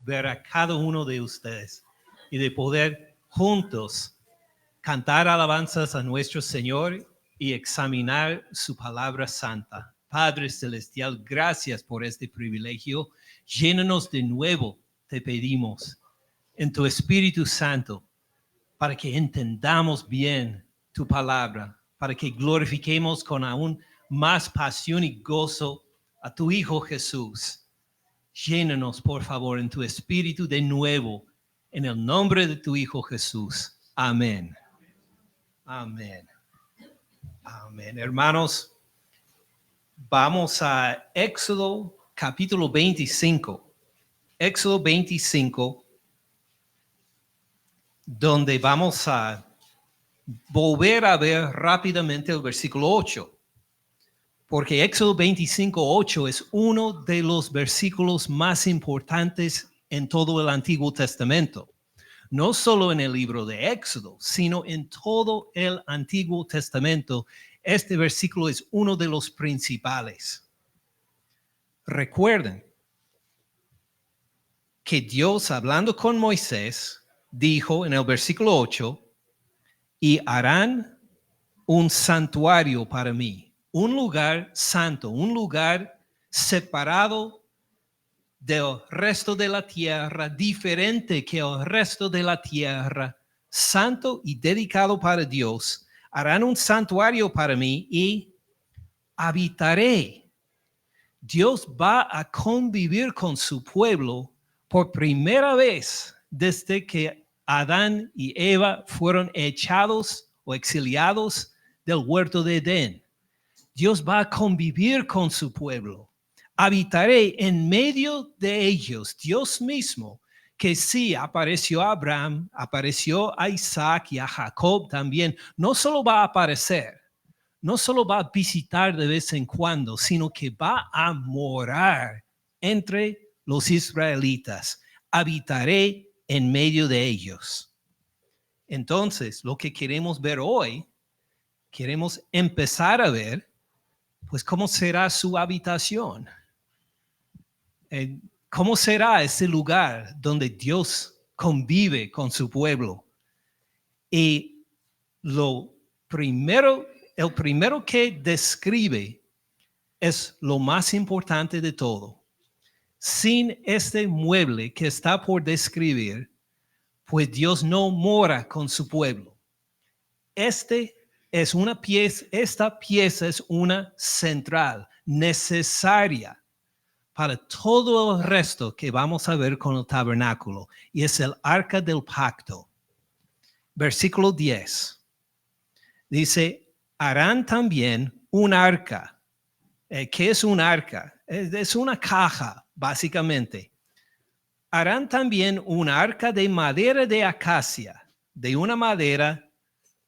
ver a cada uno de ustedes y de poder juntos cantar alabanzas a nuestro Señor y examinar su palabra santa. Padre Celestial, gracias por este privilegio. Llénanos de nuevo, te pedimos, en tu Espíritu Santo, para que entendamos bien tu palabra, para que glorifiquemos con aún más pasión y gozo a tu Hijo Jesús. Llénanos, por favor, en tu Espíritu de nuevo, en el nombre de tu Hijo Jesús. Amén. Amén. Amén. Hermanos, vamos a Éxodo capítulo 25. Éxodo 25, donde vamos a volver a ver rápidamente el versículo 8. Porque Éxodo 25, 8 es uno de los versículos más importantes en todo el Antiguo Testamento. No solo en el libro de Éxodo, sino en todo el Antiguo Testamento. Este versículo es uno de los principales. Recuerden que Dios, hablando con Moisés, dijo en el versículo 8, y harán un santuario para mí, un lugar santo, un lugar separado del resto de la tierra, diferente que el resto de la tierra, santo y dedicado para Dios. Harán un santuario para mí y habitaré. Dios va a convivir con su pueblo por primera vez desde que Adán y Eva fueron echados o exiliados del huerto de Edén. Dios va a convivir con su pueblo. Habitaré en medio de ellos, Dios mismo, que sí apareció a Abraham, apareció a Isaac y a Jacob también. No solo va a aparecer, no solo va a visitar de vez en cuando, sino que va a morar entre los israelitas. Habitaré en medio de ellos. Entonces, lo que queremos ver hoy, queremos empezar a ver, pues, cómo será su habitación. ¿Cómo será ese lugar donde Dios convive con su pueblo? Y el primero que describe es lo más importante de todo. Sin este mueble que está por describir, pues Dios no mora con su pueblo. Esta pieza es una central, necesaria para todo el resto que vamos a ver con el tabernáculo, y es el arca del pacto. Versículo 10. Dice, harán también un arca. ¿Qué es un arca? Es una caja, básicamente. Harán también un arca de madera de acacia, de una madera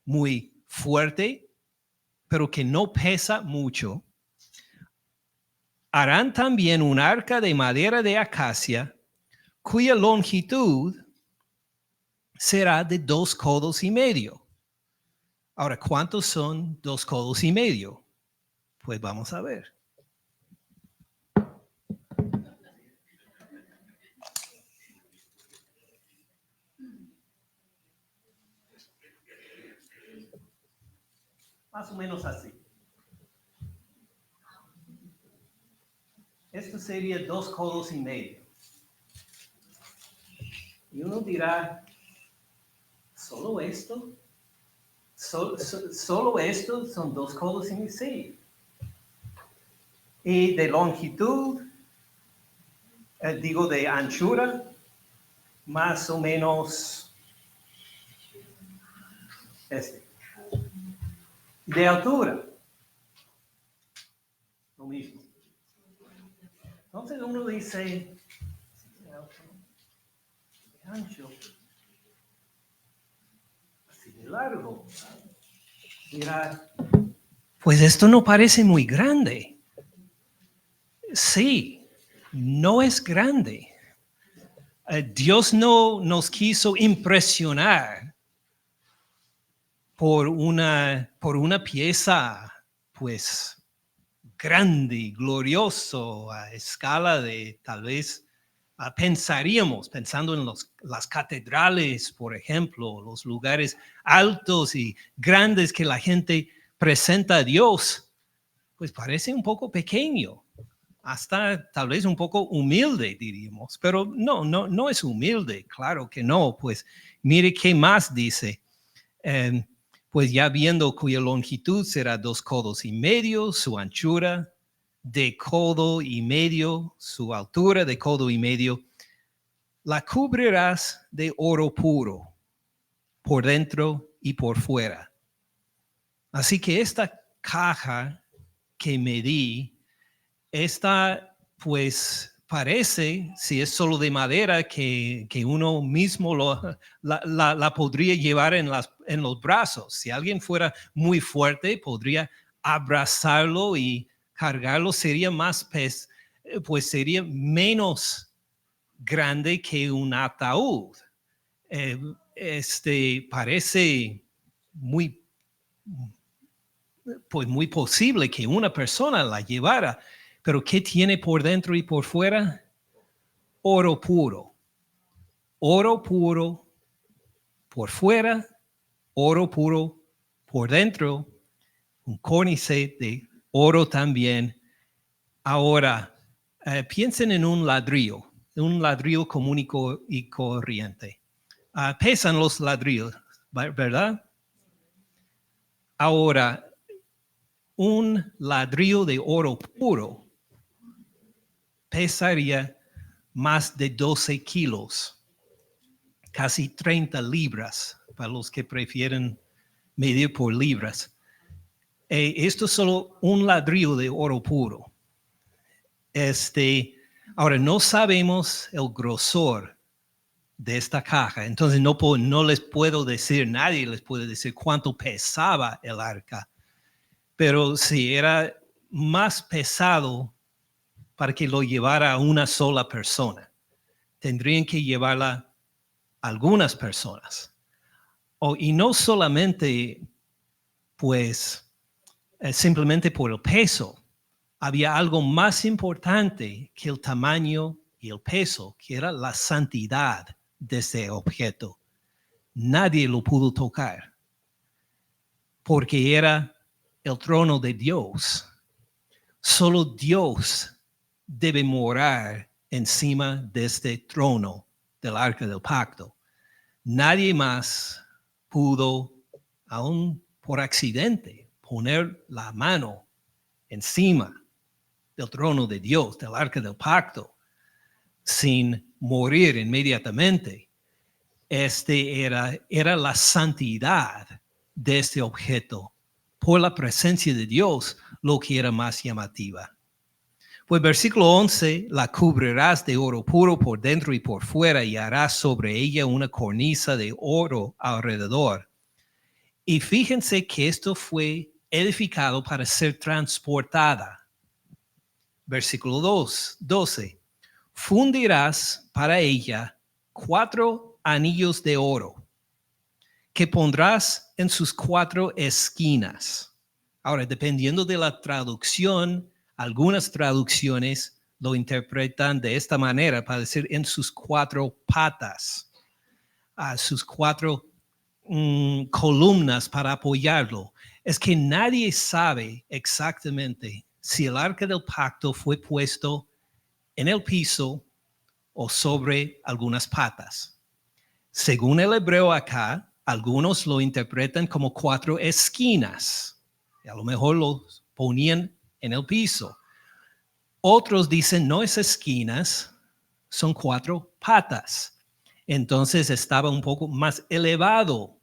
muy fuerte, pero que no pesa mucho. Harán también un arca de madera de acacia, cuya longitud será de 2 codos y medio. Ahora, ¿cuántos son 2 codos y medio? Pues vamos a ver. Más o menos así. Esto sería 2 codos y medio. Y uno dirá, ¿solo esto? ¿Solo esto son 2 codos y medio? Sí. Y de longitud, de anchura, más o menos de altura, lo mismo. Entonces uno dice, de ancho, así de largo. Mira, pues esto no parece muy grande. Sí, no es grande. Dios no nos quiso impresionar por una pieza, pues, grande y glorioso a escala de tal vez pensaríamos, pensando en las catedrales, por ejemplo, los lugares altos y grandes que la gente presenta a Dios, pues parece un poco pequeño, hasta tal vez un poco humilde, diríamos, pero no es humilde, claro que no, pues mire qué más dice. Pues ya viendo cuya longitud será 2 codos y medio, su anchura de codo y medio, su altura de codo y medio, la cubrirás de oro puro, por dentro y por fuera. Así que esta caja que medí, esta pues parece, si es solo de madera, que uno mismo la podría llevar en los brazos. Si alguien fuera muy fuerte, podría abrazarlo y cargarlo, sería pues sería menos grande que un ataúd. Parece muy, pues muy posible que una persona la llevara, pero ¿qué tiene por dentro y por fuera? Oro puro. Oro puro por fuera, oro puro por dentro, un córnice de oro también. Ahora, piensen en un ladrillo común y corriente. Pesan los ladrillos, ¿verdad? Ahora, un ladrillo de oro puro pesaría más de 12 kilos, casi 30 libras, para los que prefieren medir por libras. Esto es solo un ladrillo de oro puro. Ahora, no sabemos el grosor de esta caja, entonces no les puedo decir, nadie les puede decir cuánto pesaba el arca, pero si era más pesado para que lo llevara una sola persona, tendrían que llevarla algunas personas. Y no solamente, pues, simplemente por el peso. Había algo más importante que el tamaño y el peso, que era la santidad de ese objeto. Nadie lo pudo tocar, porque era el trono de Dios. Solo Dios debe morar encima de este trono del arca del pacto. Nadie más pudo, aun por accidente, poner la mano encima del trono de Dios, del arca del pacto, sin morir inmediatamente. Era la santidad de este objeto por la presencia de Dios lo que era más llamativa. Pues versículo 11, la cubrirás de oro puro por dentro y por fuera y harás sobre ella una cornisa de oro alrededor. Y fíjense que esto fue edificado para ser transportada. Versículo 12, fundirás para ella 4 anillos de oro que pondrás en sus 4 esquinas. Ahora, dependiendo de la traducción, algunas traducciones lo interpretan de esta manera, para decir en sus 4 patas, sus 4 columnas para apoyarlo. Es que nadie sabe exactamente si el arca del pacto fue puesto en el piso o sobre algunas patas. Según el hebreo acá, algunos lo interpretan como 4 esquinas. A lo mejor lo ponían en el piso. Otros dicen no es esquinas, son 4 patas. Entonces estaba un poco más elevado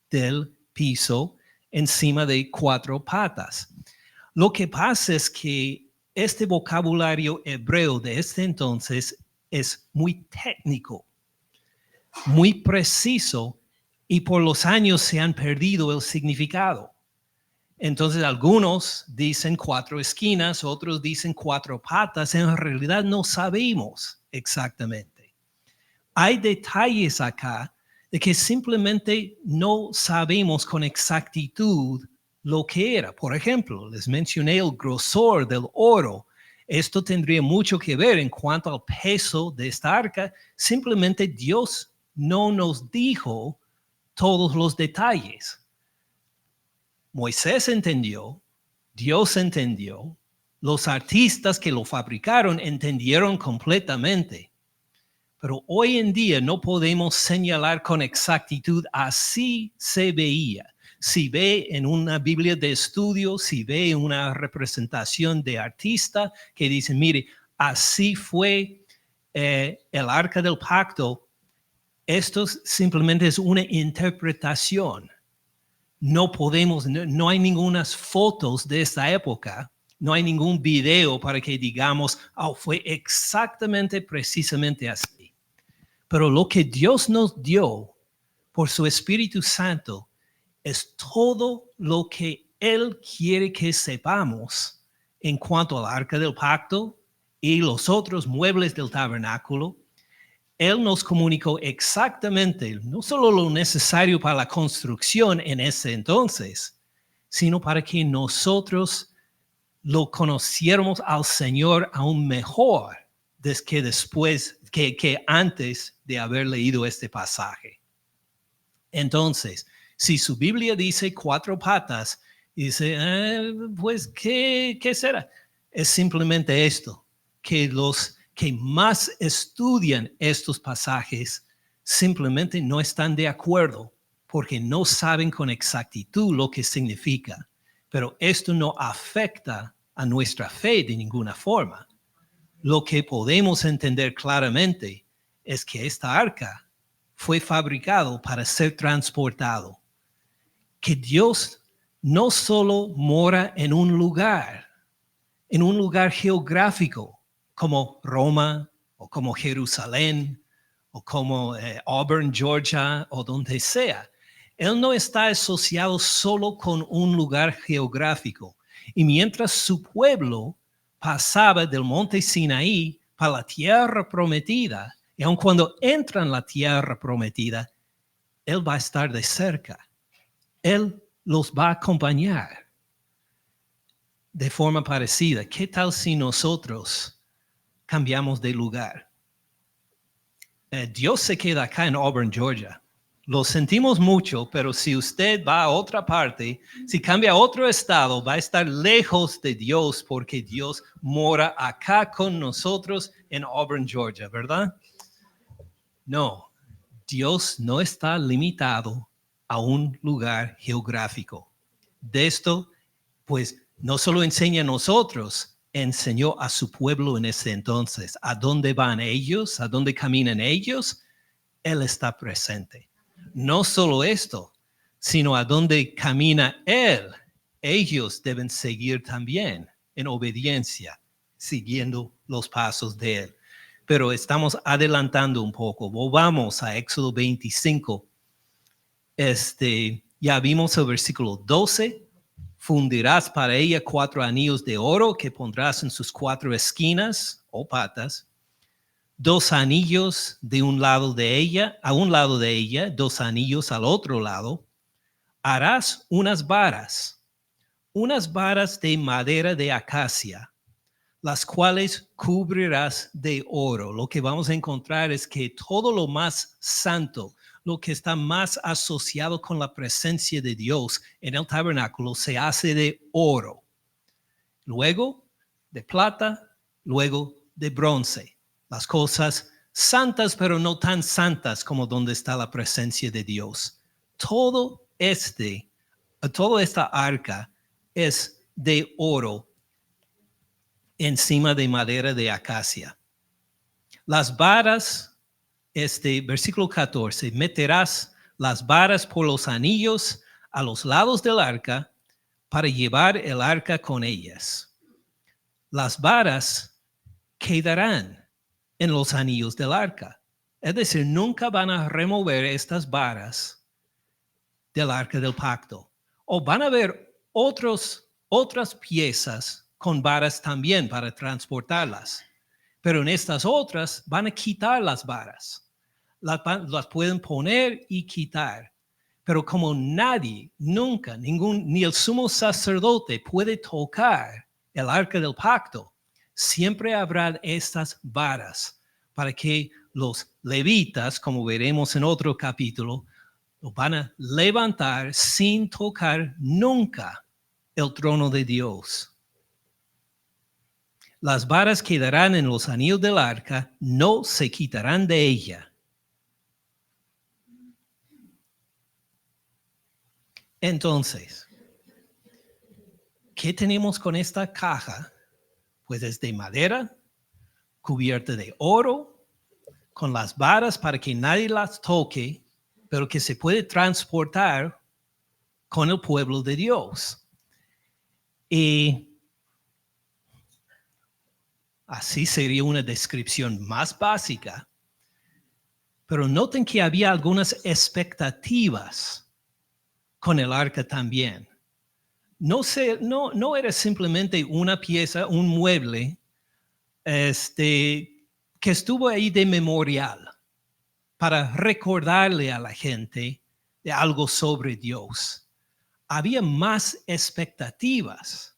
del piso, encima de 4 patas. Lo que pasa es que este vocabulario hebreo de este entonces es muy técnico, muy preciso, y por los años se han perdido el significado. Entonces algunos dicen 4 esquinas, otros dicen 4 patas. En realidad no sabemos exactamente. Hay detalles acá de que simplemente no sabemos con exactitud lo que era. Por ejemplo, les mencioné el grosor del oro. Esto tendría mucho que ver en cuanto al peso de esta arca. Simplemente Dios no nos dijo todos los detalles. Moisés entendió, Dios entendió, los artistas que lo fabricaron entendieron completamente. Pero hoy en día no podemos señalar con exactitud así se veía. Si ve en una Biblia de estudio, si ve una representación de artista que dice, mire, así fue el arca del pacto, esto simplemente es una interpretación. No podemos, no hay ninguna fotos de esta época, no hay ningún video para que digamos, oh, fue exactamente, precisamente así. Pero lo que Dios nos dio por su Espíritu Santo es todo lo que Él quiere que sepamos en cuanto al arca del pacto y los otros muebles del tabernáculo. Él nos comunicó exactamente no solo lo necesario para la construcción en ese entonces, sino para que nosotros lo conociéramos al Señor aún mejor que antes de haber leído este pasaje. Entonces, si su Biblia dice 4 patas, dice, pues, ¿qué será? Es simplemente esto, que los que más estudian estos pasajes simplemente no están de acuerdo porque no saben con exactitud lo que significa. Pero esto no afecta a nuestra fe de ninguna forma. Lo que podemos entender claramente es que esta arca fue fabricado para ser transportado. Que Dios no solo mora en un lugar geográfico, como Roma, o como Jerusalén, o como Auburn, Georgia, o donde sea. Él no está asociado solo con un lugar geográfico. Y mientras su pueblo pasaba del monte Sinaí para la tierra prometida, y aun cuando entra en la tierra prometida, Él va a estar de cerca. Él los va a acompañar. De forma parecida, ¿qué tal si nosotros cambiamos de lugar? Dios se queda acá en Auburn, Georgia. Lo sentimos mucho, pero si usted va a otra parte, si cambia a otro estado, va a estar lejos de Dios porque Dios mora acá con nosotros en Auburn, Georgia, ¿verdad? No, Dios no está limitado a un lugar geográfico. De esto, pues, no solo enseña a nosotros, enseñó a su pueblo en ese entonces. ¿A dónde van ellos? ¿A dónde caminan ellos? Él está presente. No solo esto, sino a dónde camina Él. Ellos deben seguir también en obediencia, siguiendo los pasos de Él. Pero estamos adelantando un poco. Volvamos a Éxodo 25. Ya vimos el versículo 12. Fundirás para ella 4 anillos de oro que pondrás en sus 4 esquinas o patas. 2 anillos de un lado de ella, a un lado de ella, 2 anillos al otro lado. Harás unas varas de madera de acacia, las cuales cubrirás de oro. Lo que vamos a encontrar es que todo lo más santo, lo que está más asociado con la presencia de Dios en el tabernáculo, se hace de oro. Luego de plata, luego de bronce. Las cosas santas, pero no tan santas como donde está la presencia de Dios. Toda esta arca es de oro encima de madera de acacia. Las varas, versículo 14, meterás las varas por los anillos a los lados del arca para llevar el arca con ellas. Las varas quedarán en los anillos del arca. Es decir, nunca van a remover estas varas del arca del pacto. O van a haber otras piezas con varas también para transportarlas. Pero en estas otras van a quitar las varas. Las pueden poner y quitar. Pero como nadie, nunca, ni el sumo sacerdote puede tocar el arca del pacto siempre habrá estas varas para que los levitas, como veremos en otro capítulo, lo van a levantar sin tocar nunca el trono de Dios. Las varas quedarán en los anillos del arca, no se quitarán de ella. Entonces, ¿qué tenemos con esta caja? Pues es de madera, cubierta de oro, con las varas para que nadie las toque, pero que se puede transportar con el pueblo de Dios. Y así sería una descripción más básica. Pero noten que había algunas expectativas con el arca también. No era simplemente una pieza, un mueble, que estuvo ahí de memorial para recordarle a la gente de algo sobre Dios. Había más expectativas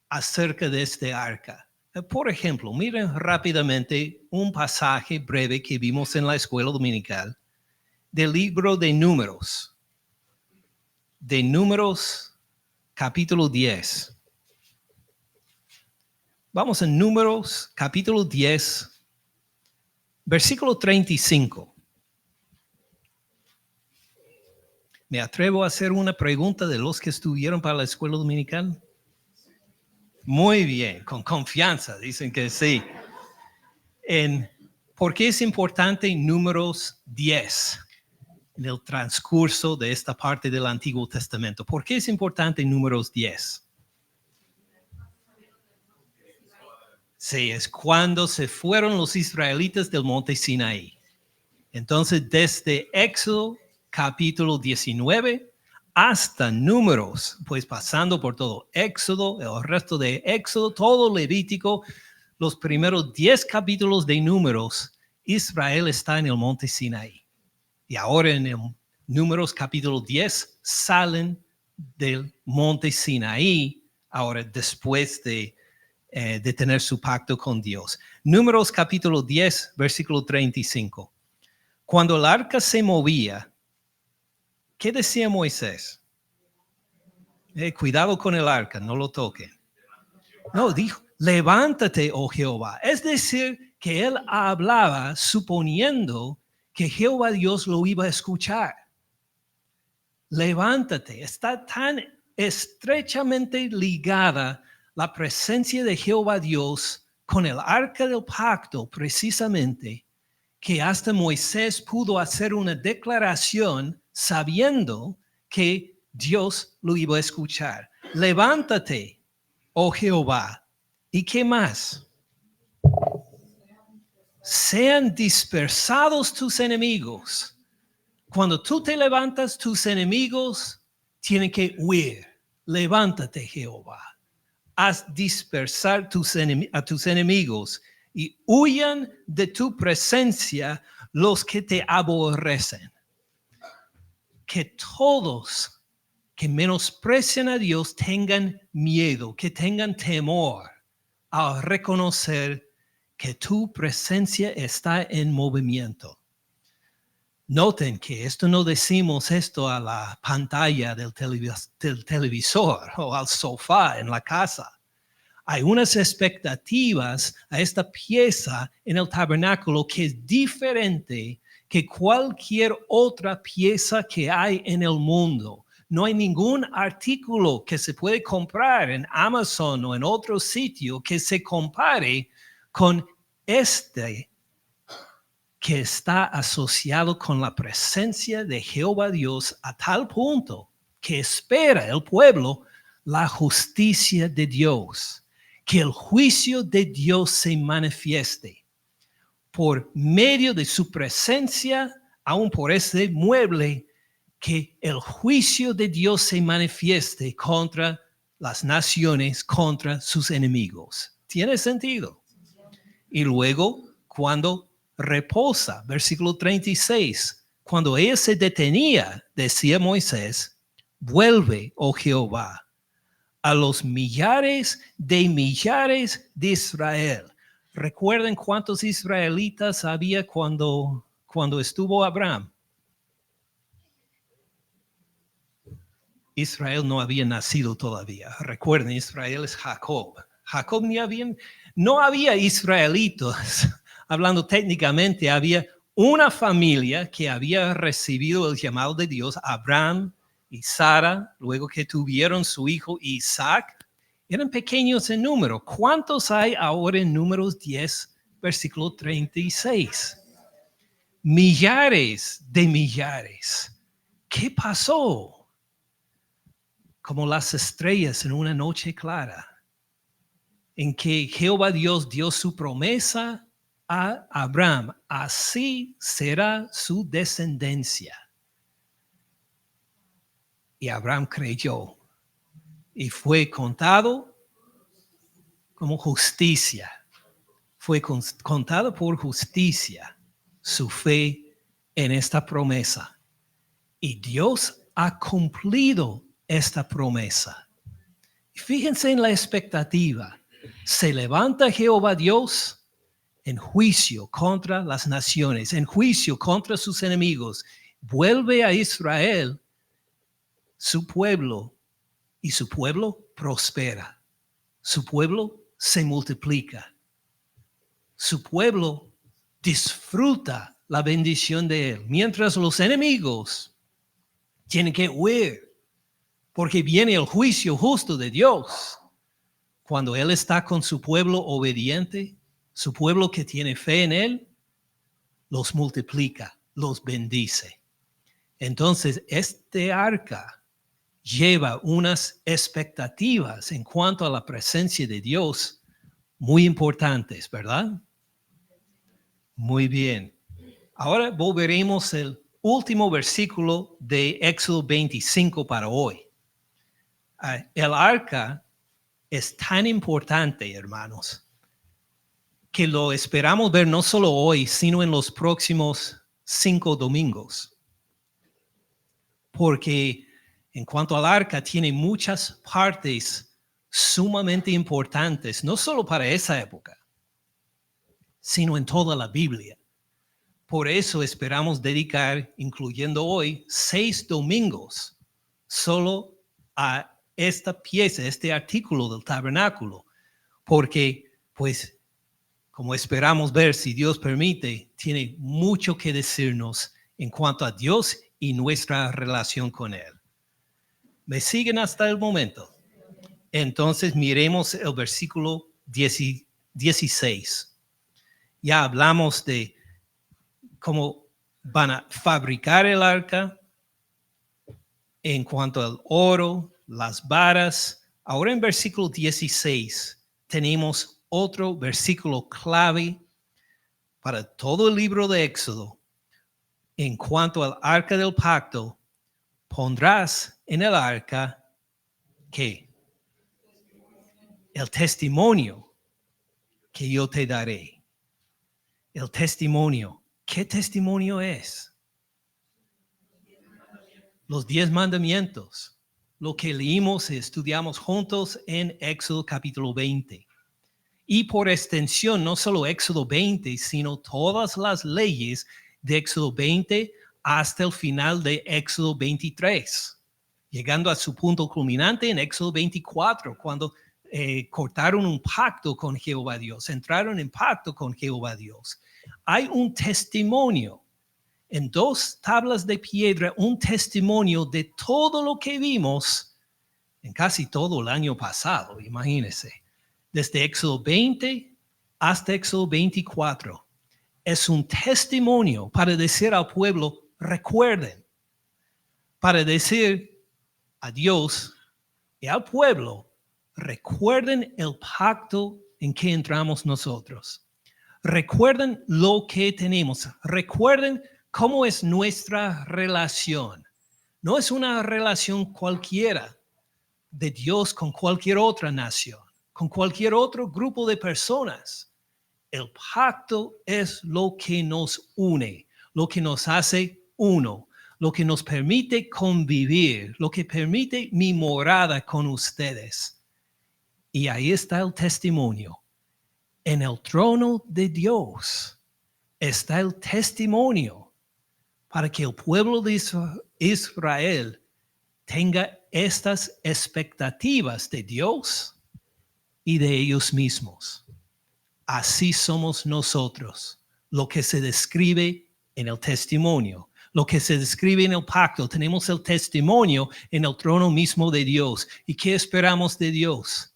acerca de este arca. Por ejemplo, miren rápidamente un pasaje breve que vimos en la escuela dominical del libro de Números. De Números, capítulo 10. Vamos a Números, capítulo 10, versículo 35. Me atrevo a hacer una pregunta de los que estuvieron para la escuela dominical. Muy bien, con confianza, dicen que sí. ¿Por qué es importante Números 10 en el transcurso de esta parte del Antiguo Testamento? ¿Por qué es importante Números 10? Sí, es cuando se fueron los israelitas del monte Sinaí. Entonces, desde Éxodo capítulo 19 hasta Números, pues pasando por todo Éxodo, el resto de Éxodo, todo Levítico, los primeros 10 capítulos de Números, Israel está en el monte Sinaí. Y ahora en el Números capítulo 10 salen del monte Sinaí, ahora después de tener su pacto con Dios. Números capítulo 10, versículo 35. Cuando el arca se movía, ¿qué decía Moisés? Cuidado con el arca, no lo toquen. No, dijo, levántate, oh Jehová. Es decir, que él hablaba suponiendo que Jehová Dios lo iba a escuchar. Levántate. Está tan estrechamente ligada la presencia de Jehová Dios con el arca del pacto, precisamente, que hasta Moisés pudo hacer una declaración sabiendo que Dios lo iba a escuchar. Levántate, oh Jehová. ¿Y qué más? Sean dispersados tus enemigos. Cuando tú te levantas, tus enemigos tienen que huir. Levántate, Jehová. Haz dispersar a tus enemigos y huyan de tu presencia los que te aborrecen. Que todos que menosprecian a Dios tengan miedo, que tengan temor al reconocer que tu presencia está en movimiento. Noten que esto no decimos esto a la pantalla del televisor o al sofá en la casa. Hay unas expectativas a esta pieza en el tabernáculo que es diferente que cualquier otra pieza que hay en el mundo. No hay ningún artículo que se puede comprar en Amazon o en otro sitio que se compare con este que está asociado con la presencia de Jehová Dios a tal punto que espera el pueblo la justicia de Dios, que el juicio de Dios se manifieste por medio de su presencia, aún por ese mueble, que el juicio de Dios se manifieste contra las naciones, contra sus enemigos. ¿Tiene sentido? Y luego, cuando reposa, versículo 36, cuando ella se detenía, decía Moisés, vuelve, oh Jehová, a los millares de Israel. ¿Recuerden cuántos israelitas había cuando estuvo Abraham? Israel no había nacido todavía. Recuerden, Israel es Jacob. Jacob no había israelitos. Hablando técnicamente, había una familia que había recibido el llamado de Dios, Abraham y Sara, luego que tuvieron su hijo Isaac. Eran pequeños en número. ¿Cuántos hay ahora en Números 10, versículo 36? Millares de millares. ¿Qué pasó? Como las estrellas en una noche clara, en que Jehová Dios dio su promesa a Abraham, así será su descendencia. Y Abraham creyó y fue contado como justicia. Fue contado por justicia su fe en esta promesa. Y Dios ha cumplido esta promesa. Fíjense en la expectativa. Se levanta Jehová Dios en juicio contra las naciones, en juicio contra sus enemigos. Vuelve a Israel su pueblo y su pueblo prospera. Su pueblo se multiplica. Su pueblo disfruta la bendición de él, mientras los enemigos tienen que huir, porque viene el juicio justo de Dios. Cuando Él está con su pueblo obediente, su pueblo que tiene fe en Él, los multiplica, los bendice. Entonces, este arca lleva unas expectativas en cuanto a la presencia de Dios muy importantes, ¿verdad? Muy bien. Ahora volveremos al último versículo de Éxodo 25 para hoy. El arca es tan importante, hermanos, que lo esperamos ver no solo hoy, sino en los próximos 5 domingos. Porque en cuanto al arca, tiene muchas partes sumamente importantes, no solo para esa época, sino en toda la Biblia. Por eso esperamos dedicar, incluyendo hoy, 6 domingos solo a esta pieza, este artículo del tabernáculo, porque pues como esperamos ver, si Dios permite, tiene mucho que decirnos en cuanto a Dios y nuestra relación con Él. ¿Me siguen hasta el momento? Entonces miremos el versículo 16. Ya hablamos de cómo van a fabricar el arca en cuanto al oro, las varas. Ahora en versículo 16 tenemos otro versículo clave para todo el libro de Éxodo. En cuanto al arca del pacto, pondrás en el arca, ¿qué? El testimonio que yo te daré. El testimonio. ¿Qué testimonio es? Los 10 mandamientos. Lo que leímos y estudiamos juntos en Éxodo capítulo 20. Y por extensión, no solo Éxodo 20, sino todas las leyes de Éxodo 20 hasta el final de Éxodo 23, llegando a su punto culminante en Éxodo 24, cuando cortaron un pacto con Jehová Dios, entraron en pacto con Jehová Dios. Hay un testimonio en 2 tablas de piedra, un testimonio de todo lo que vimos en casi todo el año pasado, imagínense. Desde Éxodo 20 hasta Éxodo 24. Es un testimonio para decir al pueblo, recuerden. Para decir a Dios y al pueblo, recuerden el pacto en que entramos nosotros. Recuerden lo que tenemos. Recuerden cómo es nuestra relación. No es una relación cualquiera de Dios con cualquier otra nación, con cualquier otro grupo de personas. El pacto es lo que nos une, lo que nos hace uno, lo que nos permite convivir, lo que permite mi morada con ustedes. Y ahí está el testimonio. En el trono de Dios está el testimonio para que el pueblo de Israel tenga estas expectativas de Dios y de ellos mismos. Así somos nosotros, lo que se describe en el testimonio, lo que se describe en el pacto. Tenemos el testimonio en el trono mismo de Dios. ¿Y qué esperamos de Dios?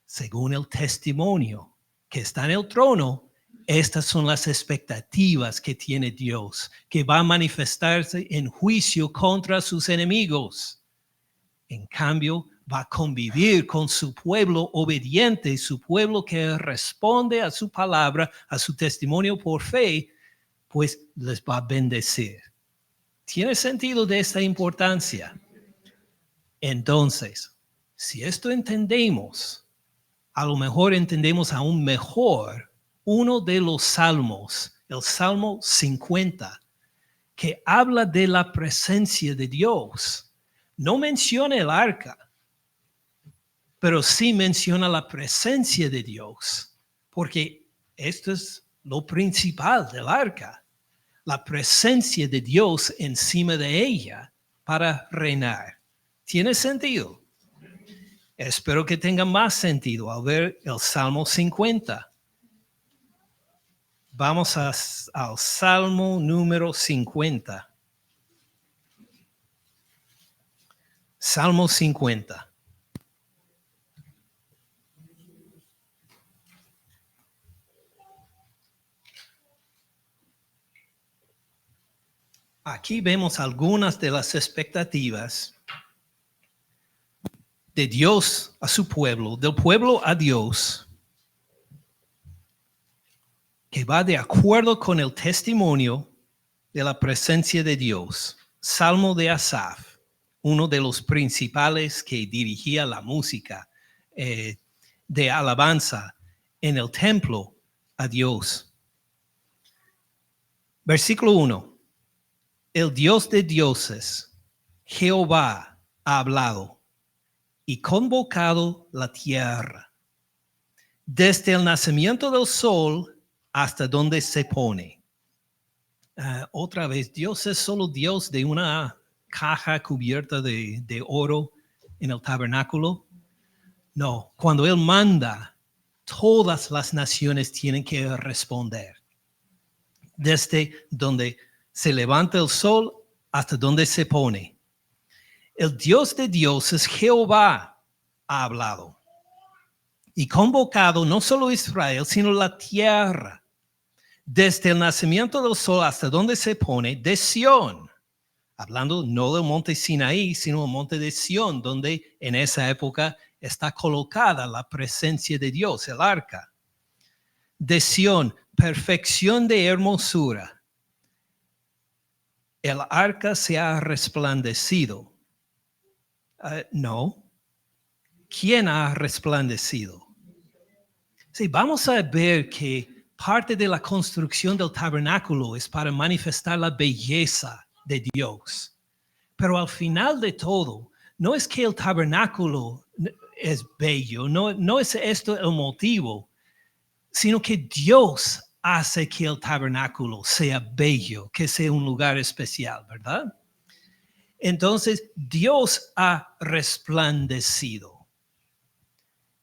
Según el testimonio que está en el trono, estas son las expectativas que tiene Dios, que va a manifestarse en juicio contra sus enemigos. En cambio, va a convivir con su pueblo obediente, su pueblo que responde a su palabra, a su testimonio por fe, pues les va a bendecir. ¿Tiene sentido de esta importancia? Entonces, si esto entendemos, a lo mejor entendemos aún mejor uno de los salmos, el Salmo 50, que habla de la presencia de Dios. No menciona el arca, pero sí menciona la presencia de Dios, porque esto es lo principal del arca, la presencia de Dios encima de ella para reinar. ¿Tiene sentido? Espero que tenga más sentido al ver el Salmo 50. Vamos al Salmo número 50. Salmo 50. Aquí vemos algunas de las expectativas de Dios a su pueblo, del pueblo a Dios, que va de acuerdo con el testimonio de la presencia de Dios. Salmo de Asaf, uno de los principales que dirigía la música de alabanza en el templo a Dios. Versículo 1. El Dios de dioses, Jehová, ha hablado y convocado la tierra, desde el nacimiento del sol hasta donde se pone. Otra vez, Dios es solo Dios de una caja cubierta de oro en el tabernáculo. No, cuando Él manda, todas las naciones tienen que responder. Desde donde se levanta el sol hasta donde se pone. El Dios de dioses, Jehová, ha hablado y convocado no solo Israel, sino la tierra, desde el nacimiento del sol hasta donde se pone, de Sión, hablando no del monte Sinaí, sino el monte de Sión, donde en esa época está colocada la presencia de Dios, el arca. De Sión, perfección de hermosura. El arca se ha resplandecido. No. ¿Quién ha resplandecido? Sí, vamos a ver que parte de la construcción del tabernáculo es para manifestar la belleza de Dios. Pero al final de todo, no es que el tabernáculo es bello, no es esto el motivo, sino que Dios hace que el tabernáculo sea bello, que sea un lugar especial, ¿verdad? Entonces, Dios ha resplandecido.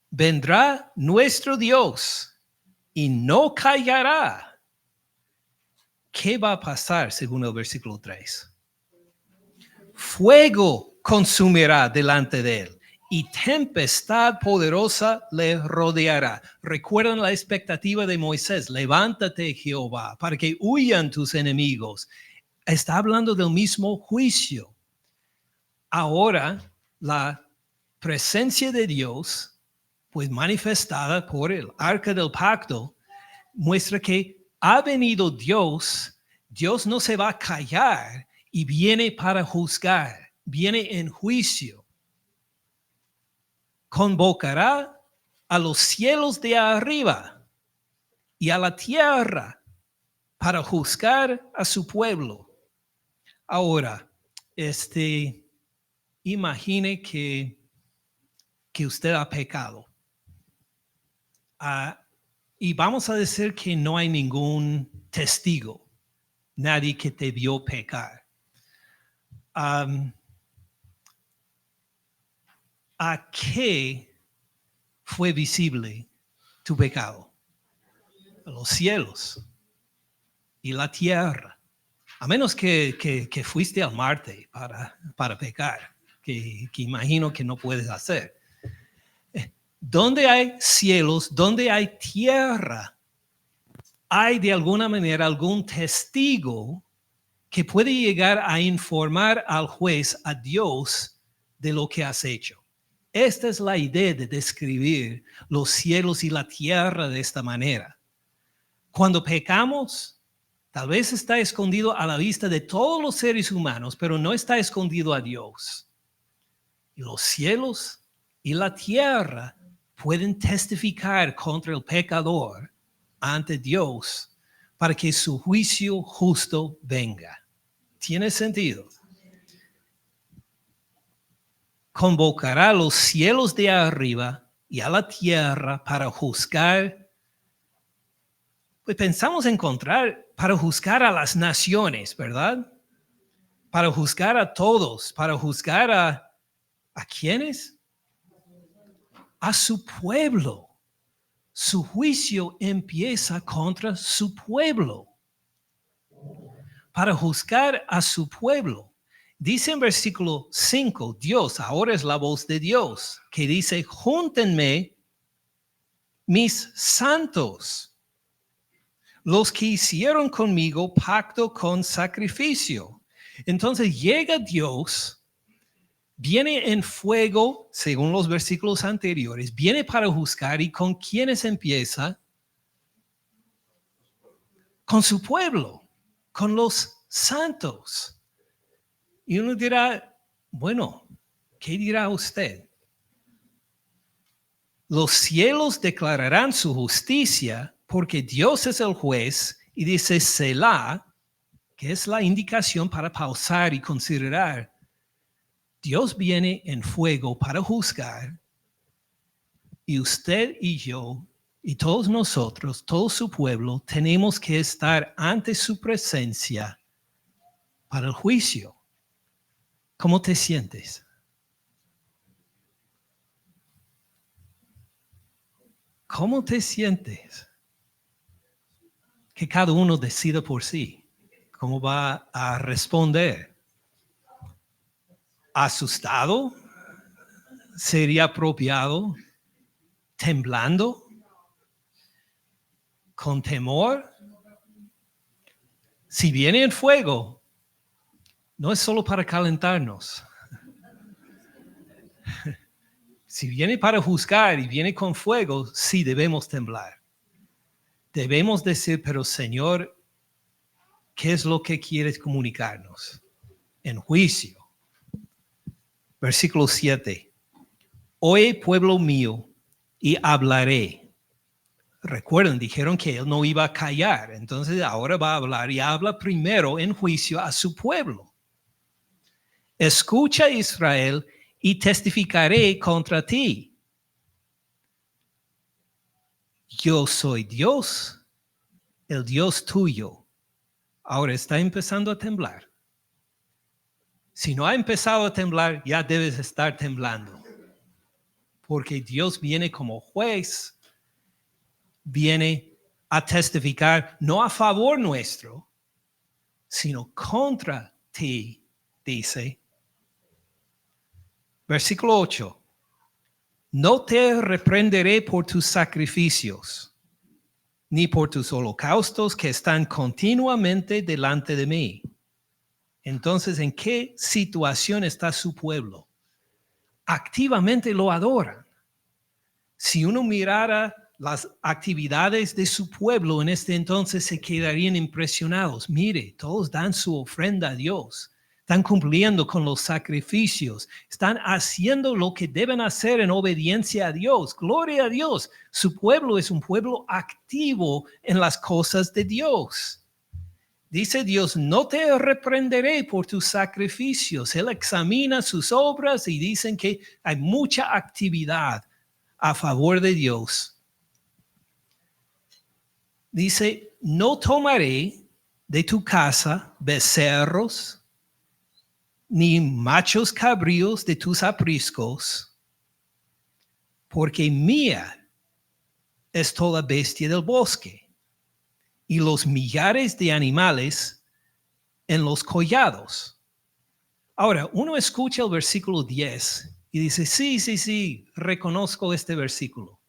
Vendrá nuestro Dios y no callará. ¿Qué va a pasar según el versículo 3? Fuego consumirá delante de él y tempestad poderosa le rodeará. ¿Recuerdan la expectativa de Moisés? Levántate, Jehová, para que huyan tus enemigos. Está hablando del mismo juicio. Ahora, la presencia de Dios, pues manifestada por el arca del pacto, muestra que ha venido Dios. Dios no se va a callar y viene para juzgar, viene en juicio. Convocará a los cielos de arriba y a la tierra para juzgar a su pueblo. Ahora, imagine que usted ha pecado. Y vamos a decir que no hay ningún testigo, nadie que te vio pecar. ¿A qué fue visible tu pecado? A los cielos y la tierra. A menos que fuiste al Marte para pecar, que imagino que no puedes hacer. Donde hay cielos, donde hay tierra, hay de alguna manera algún testigo que puede llegar a informar al juez, a Dios, de lo que has hecho. Esta es la idea de describir los cielos y la tierra de esta manera. Cuando pecamos, tal vez está escondido a la vista de todos los seres humanos, pero no está escondido a Dios. Y los cielos y la tierra pueden testificar contra el pecador ante Dios para que su juicio justo venga. ¿Tiene sentido? Convocará a los cielos de arriba y a la tierra para juzgar. Pues pensamos para juzgar a las naciones, ¿verdad? Para juzgar a todos, para juzgar ¿a quiénes? A su pueblo. Su juicio empieza contra su pueblo. Para juzgar a su pueblo. Dice en versículo 5, Dios, ahora es la voz de Dios, que dice, júntenme mis santos, los que hicieron conmigo pacto con sacrificio. Entonces llega Dios, viene en fuego, según los versículos anteriores, viene para juzgar. ¿Y con quiénes empieza? Con su pueblo, con los santos. Y uno dirá, bueno, ¿qué dirá usted? Los cielos declararán su justicia porque Dios es el juez, y dice Selah, que es la indicación para pausar y considerar. Dios viene en fuego para juzgar, y usted y yo y todos nosotros, todo su pueblo, tenemos que estar ante su presencia para el juicio. ¿Cómo te sientes? ¿Cómo te sientes? Que cada uno decida por sí cómo va a responder. ¿Asustado? ¿Sería apropiado? ¿Temblando? ¿Con temor? Si viene en fuego, no es solo para calentarnos. Si viene para juzgar y viene con fuego, sí debemos temblar. Debemos decir, pero Señor, ¿qué es lo que quieres comunicarnos? En juicio. Versículo 7. Oye, pueblo mío, y hablaré. Recuerden, dijeron que él no iba a callar. Entonces ahora va a hablar y habla primero en juicio a su pueblo. Escucha, Israel, y testificaré contra ti. Yo soy Dios, el Dios tuyo. Ahora está empezando a temblar. Si no ha empezado a temblar, ya debes estar temblando. Porque Dios viene como juez, viene a testificar no a favor nuestro, sino contra ti, dice. Versículo 8. No te reprenderé por tus sacrificios, ni por tus holocaustos que están continuamente delante de mí. Entonces, ¿en qué situación está su pueblo? Activamente lo adoran. Si uno mirara las actividades de su pueblo en este entonces, se quedarían impresionados. Mire, todos dan su ofrenda a Dios. Están cumpliendo con los sacrificios. Están haciendo lo que deben hacer en obediencia a Dios. Gloria a Dios. Su pueblo es un pueblo activo en las cosas de Dios. Dice Dios, no te reprenderé por tus sacrificios. Él examina sus obras y dicen que hay mucha actividad a favor de Dios. Dice, no tomaré de tu casa becerros, ni machos cabríos de tus apriscos, porque mía es toda bestia del bosque y los millares de animales en los collados. Ahora, uno escucha el versículo 10 y dice, sí, reconozco este versículo.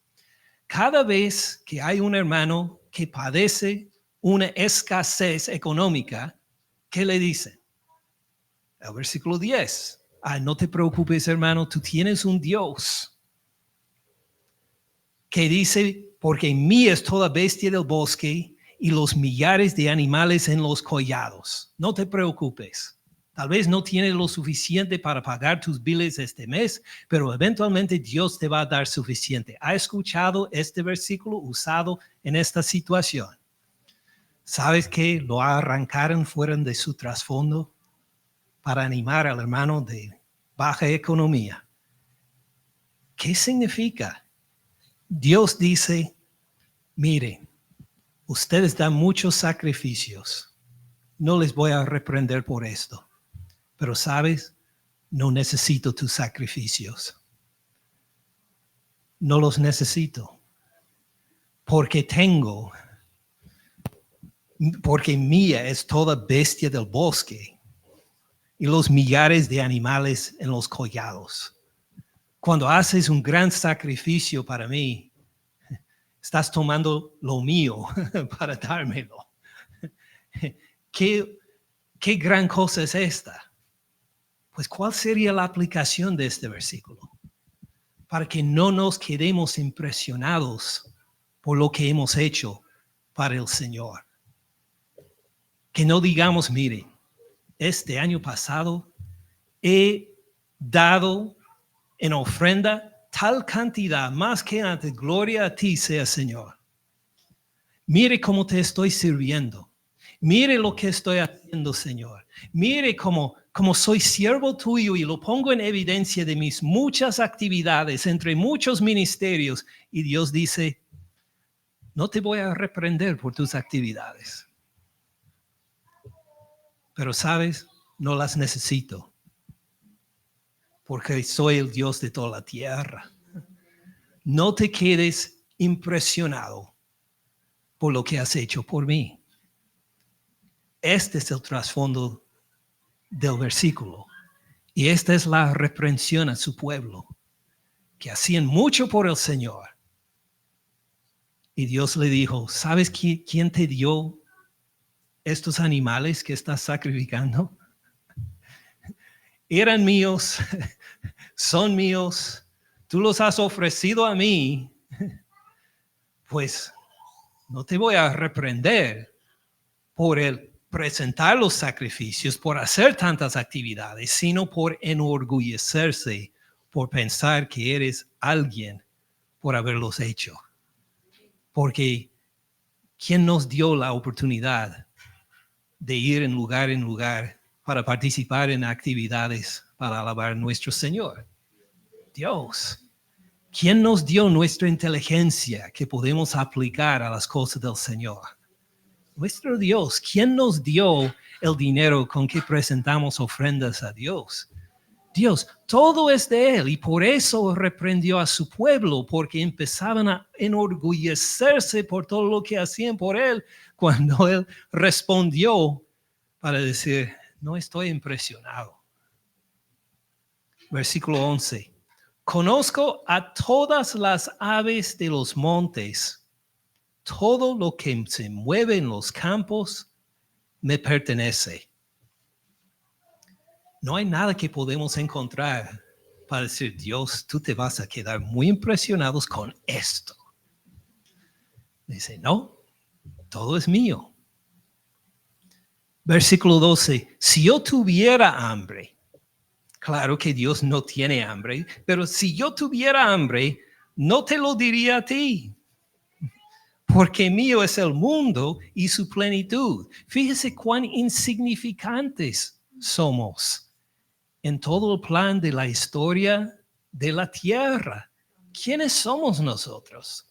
Cada vez que hay un hermano que padece una escasez económica, ¿qué le dicen? El versículo 10. No te preocupes, hermano, tú tienes un Dios que dice, porque mí es toda bestia del bosque y los millares de animales en los collados. No te preocupes. Tal vez no tienes lo suficiente para pagar tus biles este mes, pero eventualmente Dios te va a dar suficiente. ¿Ha escuchado este versículo usado en esta situación? ¿Sabes que lo arrancaron fuera de su trasfondo para animar al hermano de baja economía? ¿Qué significa? Dios dice, mire, ustedes dan muchos sacrificios. No les voy a reprender por esto. Pero sabes, no necesito tus sacrificios. No los necesito. Porque mía es toda bestia del bosque y los millares de animales en los collados. Cuando haces un gran sacrificio para mí, estás tomando lo mío para dármelo. ¿Qué gran cosa es esta? Pues, ¿cuál sería la aplicación de este versículo? Para que no nos quedemos impresionados por lo que hemos hecho para el Señor. Que no digamos, mire, este año pasado he dado en ofrenda tal cantidad, más que antes, gloria a ti sea, Señor. Mire cómo te estoy sirviendo. Mire lo que estoy haciendo, Señor. Mire cómo soy siervo tuyo y lo pongo en evidencia de mis muchas actividades entre muchos ministerios. Y Dios dice, no te voy a reprender por tus actividades. Pero sabes, no las necesito. Porque soy el Dios de toda la tierra. No te quedes impresionado por lo que has hecho por mí. Este es el trasfondo del versículo. Y esta es la reprensión a su pueblo, que hacían mucho por el Señor. Y Dios le dijo, ¿sabes quién te dio estos animales que estás sacrificando? Eran míos, son míos, tú los has ofrecido a mí, pues no te voy a reprender por el presentar los sacrificios, por hacer tantas actividades, sino por enorgullecerse, por pensar que eres alguien por haberlos hecho. Porque ¿quién nos dio la oportunidad de ir en lugar para participar en actividades para alabar a nuestro Señor? Dios. ¿Quién nos dio nuestra inteligencia que podemos aplicar a las cosas del Señor? Nuestro Dios. ¿Quién nos dio el dinero con que presentamos ofrendas a Dios? Dios. Todo es de Él y por eso reprendió a su pueblo, porque empezaban a enorgullecerse por todo lo que hacían por Él, cuando Él respondió para decir, no estoy impresionado. Versículo 11. Conozco a todas las aves de los montes. Todo lo que se mueve en los campos me pertenece. No hay nada que podemos encontrar para decir, Dios, tú te vas a quedar muy impresionados con esto. Dice, no, todo es mío. Versículo 12, si yo tuviera hambre, claro que Dios no tiene hambre, pero si yo tuviera hambre, no te lo diría a ti, porque mío es el mundo y su plenitud. Fíjese cuán insignificantes somos en todo el plan de la historia de la tierra. ¿Quiénes somos nosotros?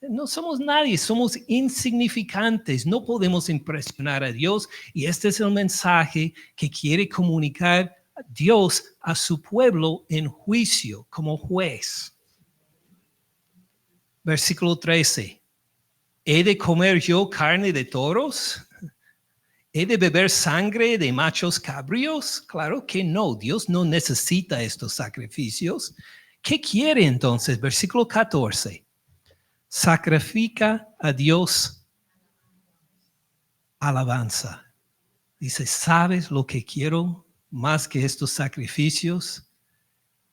No somos nadie, somos insignificantes, no podemos impresionar a Dios y este es el mensaje que quiere comunicar Dios a su pueblo en juicio como juez. Versículo 13. ¿He de comer yo carne de toros? ¿He de beber sangre de machos cabríos? Claro que no, Dios no necesita estos sacrificios. ¿Qué quiere entonces? Versículo 14. Sacrifica a Dios alabanza. Dice, ¿sabes lo que quiero más que estos sacrificios?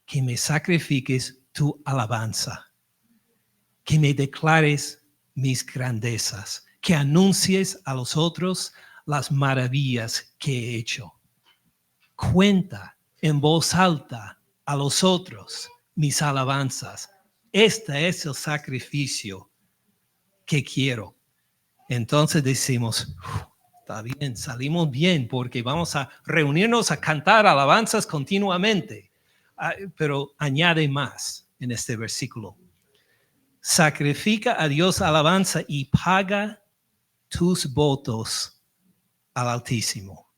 Que me sacrifiques tu alabanza. Que me declares mis grandezas, que anuncies a los otros las maravillas que he hecho. Cuenta en voz alta a los otros mis alabanzas. Este es el sacrificio que quiero. Entonces decimos, está bien, salimos bien porque vamos a reunirnos a cantar alabanzas continuamente. Pero añade más en este versículo. Sacrifica a Dios alabanza y paga tus votos al Altísimo.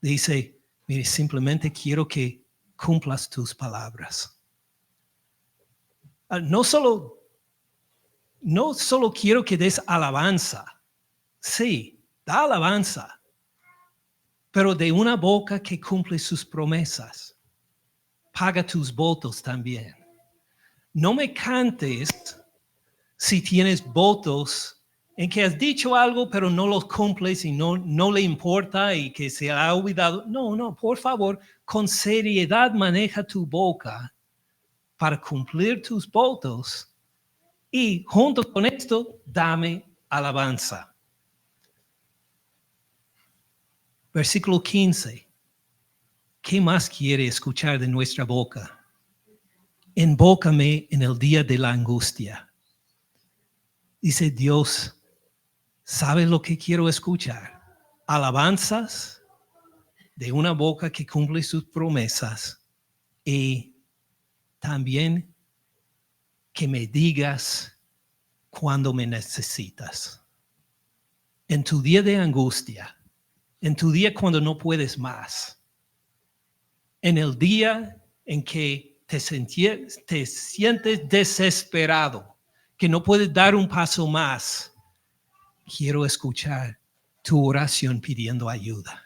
Dice, mire, simplemente quiero que cumplas tus palabras. No solo quiero que des alabanza. Sí, da alabanza. Pero de una boca que cumple sus promesas. Paga tus votos también. No me cantes si tienes votos en que has dicho algo pero no los cumples y no le importa y que se ha olvidado. No, por favor, con seriedad maneja tu boca para cumplir tus votos y junto con esto, dame alabanza. Versículo 15. ¿Qué más quiere escuchar de nuestra boca? Invócame en el día de la angustia. Dice Dios, ¿sabes lo que quiero escuchar? Alabanzas de una boca que cumple sus promesas y también que me digas cuando me necesitas. En tu día de angustia, en tu día cuando no puedes más, en el día en que te sientes desesperado, que no puedes dar un paso más, quiero escuchar tu oración pidiendo ayuda.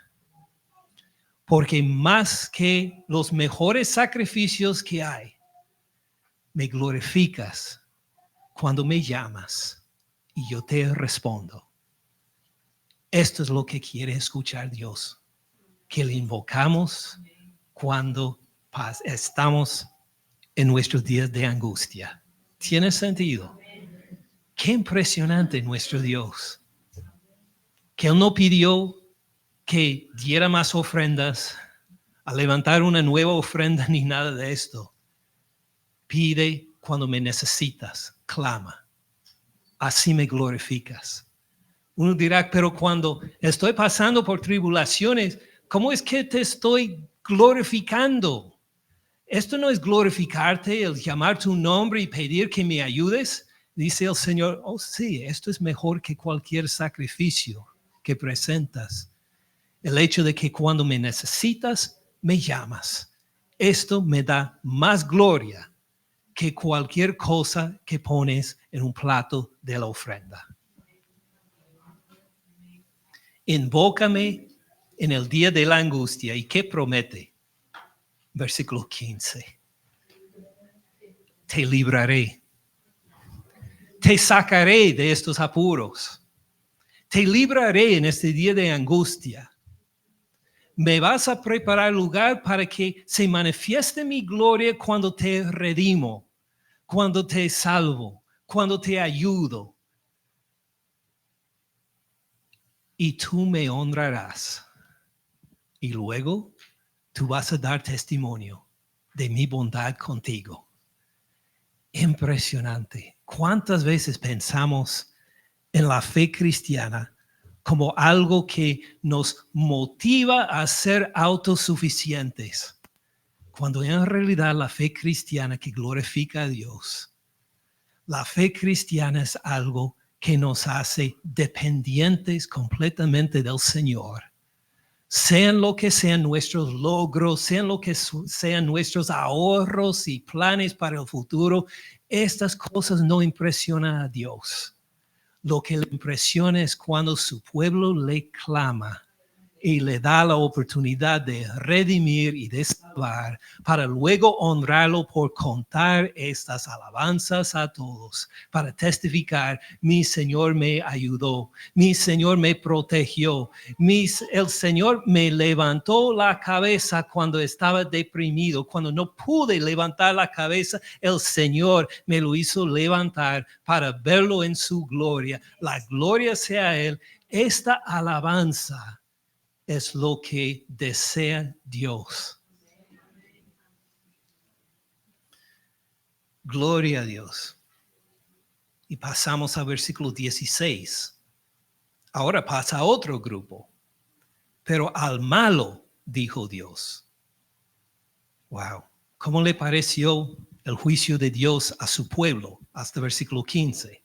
Porque más que los mejores sacrificios que hay, me glorificas cuando me llamas y yo te respondo. Esto es lo que quiere escuchar Dios, que le invocamos cuando estamos en nuestros días de angustia. ¿Tiene sentido? Qué impresionante nuestro Dios. Que Él no pidió que diera más ofrendas, a levantar una nueva ofrenda ni nada de esto. Pide cuando me necesitas, clama. Así me glorificas. Uno dirá, pero cuando estoy pasando por tribulaciones, ¿cómo es que te estoy glorificando? Esto no es glorificarte, el llamar tu nombre y pedir que me ayudes. Dice el Señor, oh sí, esto es mejor que cualquier sacrificio que presentas. El hecho de que cuando me necesitas, me llamas. Esto me da más gloria que cualquier cosa que pones en un plato de la ofrenda. Invócame en el día de la angustia. ¿Y qué promete? Versículo 15. Te libraré. Te sacaré de estos apuros. Te libraré en este día de angustia. Me vas a preparar lugar para que se manifieste mi gloria cuando te redimo, cuando te salvo, cuando te ayudo. Y tú me honrarás. Y luego tú vas a dar testimonio de mi bondad contigo. Impresionante. ¿Cuántas veces pensamos en la fe cristiana como algo que nos motiva a ser autosuficientes, cuando en realidad la fe cristiana que glorifica a Dios, la fe cristiana es algo que nos hace dependientes completamente del Señor. Sean lo que sean nuestros logros, sean lo que sean nuestros ahorros y planes para el futuro, estas cosas no impresionan a Dios. Lo que le impresiona es cuando su pueblo le clama y le da la oportunidad de redimir y de salvar, para luego honrarlo por contar estas alabanzas a todos, para testificar: mi Señor me ayudó, mi Señor me protegió, el Señor me levantó la cabeza cuando estaba deprimido, cuando no pude levantar la cabeza, el Señor me lo hizo levantar para verlo en su gloria. La gloria sea a Él. Esta alabanza es lo que desea Dios. Gloria a Dios. Y pasamos al versículo 16. Ahora pasa a otro grupo. Pero al malo, dijo Dios. Wow. ¿Cómo le pareció el juicio de Dios a su pueblo? Hasta el versículo 15.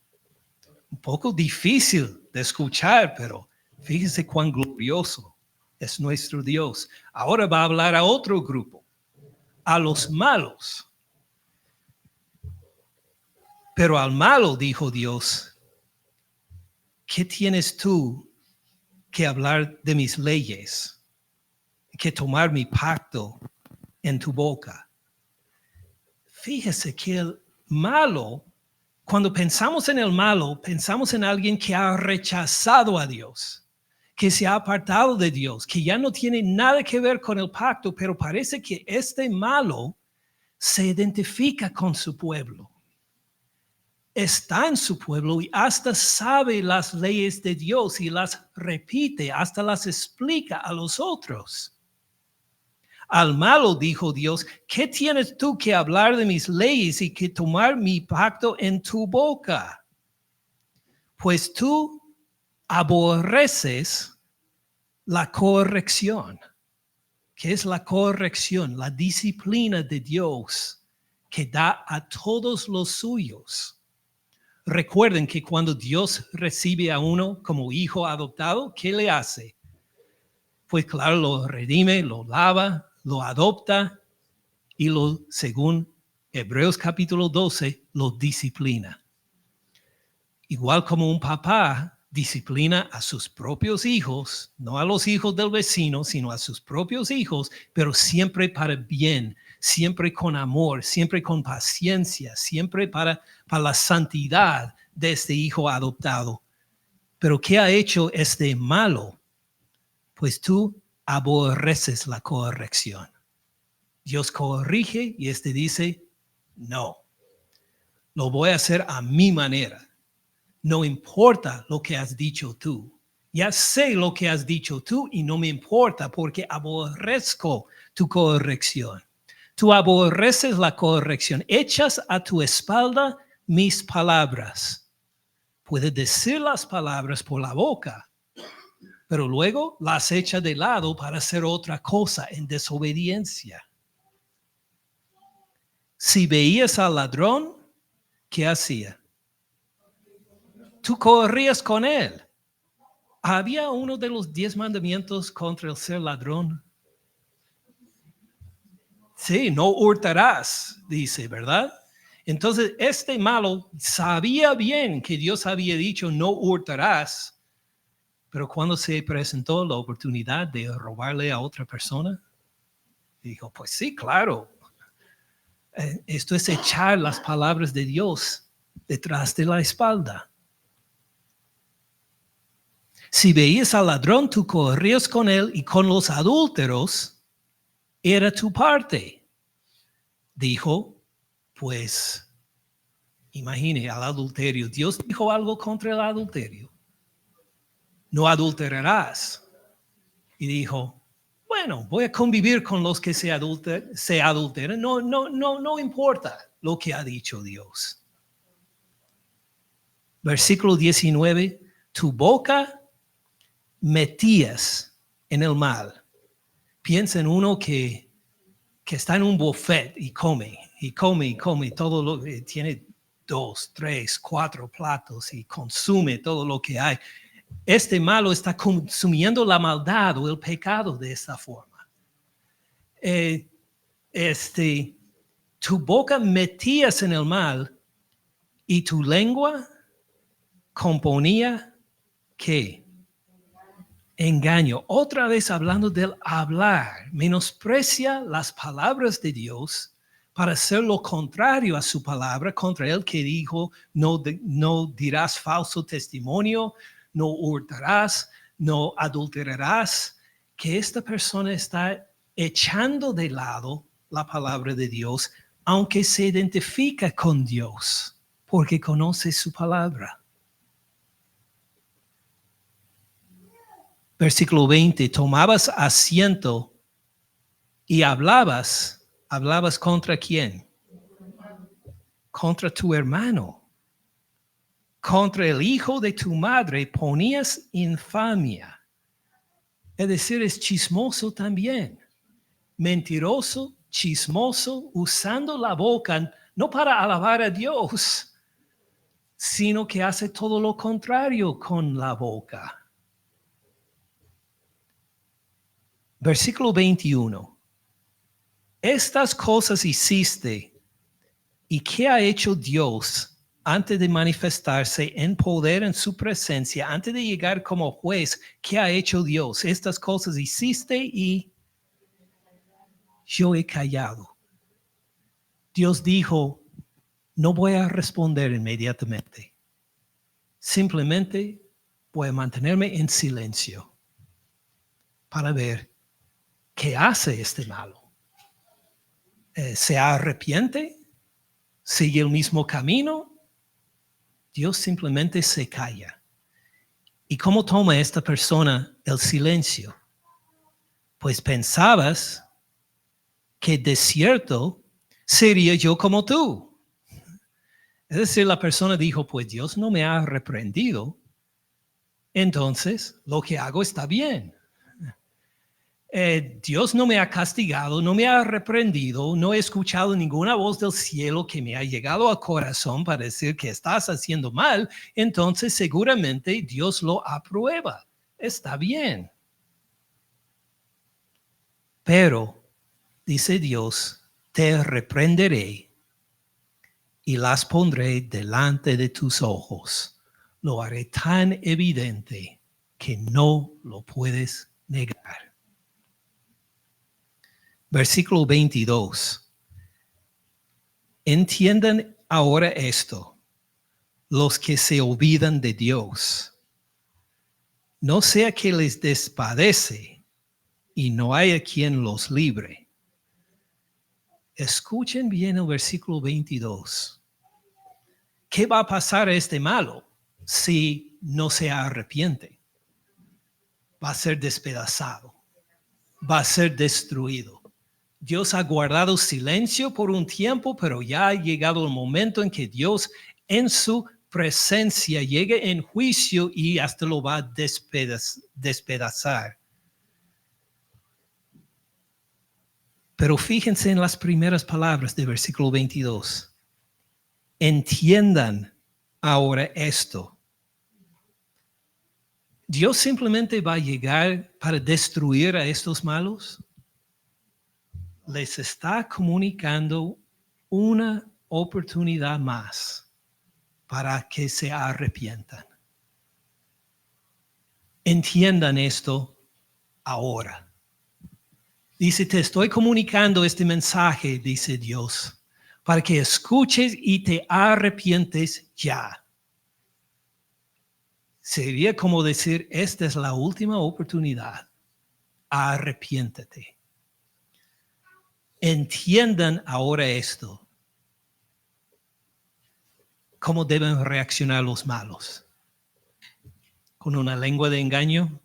Un poco difícil de escuchar, pero fíjese cuán glorioso es nuestro Dios. Ahora va a hablar a otro grupo, a los malos. Pero al malo, dijo Dios, ¿qué tienes tú que hablar de mis leyes? Que tomar mi pacto en tu boca. Fíjese que el malo, cuando pensamos en el malo, pensamos en alguien que ha rechazado a Dios, que se ha apartado de Dios, que ya no tiene nada que ver con el pacto, pero parece que este malo se identifica con su pueblo. Está en su pueblo y hasta sabe las leyes de Dios y las repite, hasta las explica a los otros. Al malo dijo Dios: ¿qué tienes tú que hablar de mis leyes y que tomar mi pacto en tu boca? Pues tú aborreces la corrección. ¿Qué es la corrección? La disciplina de Dios que da a todos los suyos. Recuerden que cuando Dios recibe a uno como hijo adoptado, ¿qué le hace? Pues claro, lo redime, lo lava, lo adopta y según Hebreos capítulo 12, lo disciplina. Igual como un papá disciplina a sus propios hijos, no a los hijos del vecino, sino a sus propios hijos, pero siempre para bien, siempre con amor, siempre con paciencia, siempre para la santidad de este hijo adoptado. Pero ¿qué ha hecho este malo? Pues tú aborreces la corrección. Dios corrige y este dice: no, lo voy a hacer a mi manera. No importa lo que has dicho tú. Ya sé lo que has dicho tú y no me importa porque aborrezco tu corrección. Tú aborreces la corrección. Echas a tu espalda mis palabras. Puedes decir las palabras por la boca, pero luego las echa de lado para hacer otra cosa en desobediencia. Si veías al ladrón, ¿qué hacía? Tú corrías con él. ¿Había uno de los 10 mandamientos contra el ser ladrón? Sí, no hurtarás, dice, ¿verdad? Entonces, este malo sabía bien que Dios había dicho: no hurtarás, pero cuando se presentó la oportunidad de robarle a otra persona, dijo: pues sí, claro. Esto es echar las palabras de Dios detrás de la espalda. Si veías al ladrón, tú corrías con él, y con los adúlteros era tu parte. Dijo, pues, imagine al adulterio. Dios dijo algo contra el adulterio: no adulterarás. Y dijo: bueno, voy a convivir con los que se adulteran. No importa lo que ha dicho Dios. Versículo 19, tu boca metías en el mal. Piensa en uno que está en un buffet y come, todo lo que tiene 2, 3, 4 platos y consume todo lo que hay. Este malo está consumiendo la maldad o el pecado de esta forma. Tu boca metías en el mal y tu lengua componía ¿qué? Engaño. Otra vez hablando del hablar. Menosprecia las palabras de Dios para hacer lo contrario a su palabra, contra el que dijo, no dirás falso testimonio, no hurtarás, no adulterarás. Que esta persona está echando de lado la palabra de Dios, aunque se identifica con Dios, porque conoce su palabra. Versículo 20, tomabas asiento y hablabas contra quién? Contra tu hermano. Contra el hijo de tu madre ponías infamia. Es decir, es chismoso también. Mentiroso, chismoso, usando la boca no para alabar a Dios, sino que hace todo lo contrario con la boca. Versículo 21. Estas cosas hiciste, ¿y qué ha hecho Dios antes de manifestarse en poder en su presencia, antes de llegar como juez? ¿Qué ha hecho Dios? Estas cosas hiciste y yo he callado. Dios dijo, no voy a responder inmediatamente. Simplemente voy a mantenerme en silencio para ver qué hace este malo. ¿Se arrepiente? ¿Sigue el mismo camino? Dios simplemente se calla. ¿Y cómo toma esta persona el silencio? Pues pensabas que de cierto sería yo como tú. Es decir, la persona dijo, pues Dios no me ha reprendido, entonces lo que hago está bien. Dios no me ha castigado, no me ha reprendido, no he escuchado ninguna voz del cielo que me ha llegado al corazón para decir que estás haciendo mal, entonces seguramente Dios lo aprueba. Está bien. Pero, dice Dios, te reprenderé y las pondré delante de tus ojos. Lo haré tan evidente que no lo puedes negar. Versículo 22. Entiendan ahora esto, los que se olvidan de Dios. No sea que les despadece y no haya quien los libre. Escuchen bien el versículo 22. ¿Qué va a pasar a este malo si no se arrepiente? Va a ser despedazado, va a ser destruido. Dios ha guardado silencio por un tiempo, pero ya ha llegado el momento en que Dios en su presencia llegue en juicio y hasta lo va a despedazar. Pero fíjense en las primeras palabras del versículo 22. Entiendan ahora esto. ¿Dios simplemente va a llegar para destruir a estos malos? Les está comunicando una oportunidad más para que se arrepientan. Entiendan esto ahora. Dice, te estoy comunicando este mensaje, dice Dios, para que escuches y te arrepientes ya. Sería como decir, esta es la última oportunidad. Arrepiéntete. Entiendan ahora esto. ¿Cómo deben reaccionar los malos? ¿Con una lengua de engaño?